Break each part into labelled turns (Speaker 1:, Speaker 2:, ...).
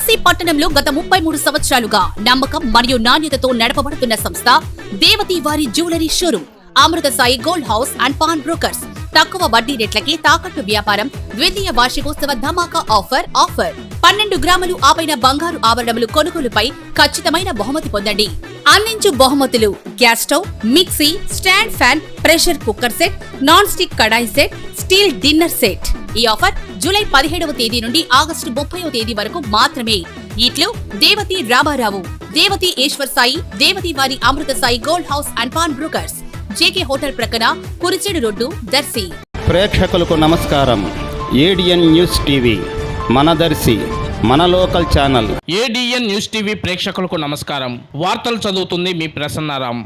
Speaker 1: దర్శి పట్టణంలో గత 33 సంవత్సరాలుగా నమ్మకం మరియు నాణ్యతతో నడపబడుతున్న సంస్థ దేవతి వారి jewellery showroom Amrutha Sai gold house and pawn brokers. తక్కువ వడ్డీ రేట్లకి తాకట్టు వ్యాపారం, ద్వితీయ వార్షికోత్సవ ధమాకా ఆఫర్ 12 గ్రాములు ఆపైన బంగారు ఆభరణములు కొనుగోలుపై ఖచ్చితమైన బహుమతి పొందండి. అందించు బహుమతులు: gas stove, mixie, stand fan, pressure cooker set, non stick కడాయి సెట్, స్టీల్ డిన్నర్ సెట్. ఈ ఆఫర్ జూలై 17వ తేదీ నుండి ఆగస్టు 30వ తేదీ వరకు మాత్రమే. ఇట్లు దేవతి రామారావు, దేవతి ఈశ్వర్ సాయి, దేవతి వారి Amrutha Sai gold house and pawn brokers, JK hotel ప్రక్కన, కురిచేడు రోడ్డు, దర్శి.
Speaker 2: ప్రేక్షకులకు నమస్కారం. ఏడిఎన్ న్యూస్ టీవీ మన దర్శి, మన local channel.
Speaker 3: ADN news TV ప్రేక్షకులకు నమస్కారం. వార్తలు చదువుతుంది మీ ప్రసన్నారాం.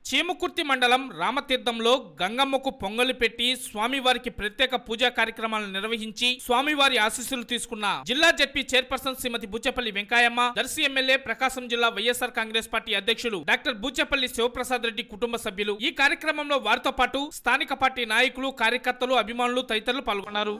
Speaker 3: చీమకుర్తి మండలం రామతీర్థంలో గంగమ్మకు పొంగలి పెట్టి స్వామివారికి ప్రత్యేక పూజా కార్యక్రమాలను నిర్వహించి స్వామివారి ఆశీస్సులు తీసుకున్న జిల్లా జడ్పీ చైర్పర్సన్ శ్రీమతి బుచ్చేపల్లి వెంకయ్యమ్మ, దర్శి ఎమ్మెల్యే, ప్రకాశం జిల్లా వైఎస్ఆర్ కాంగ్రెస్ పార్టీ అధ్యక్షులు డాక్టర్ బుచ్చేపల్లి శివప్రసాద్ రెడ్డి కుటుంబ సభ్యులు. ఈ కార్యక్రమంలో వారితో పాటు స్థానిక పార్టీ నాయకులు, కార్యకర్తలు, అభిమానులు తదితరులు పాల్గొన్నారు.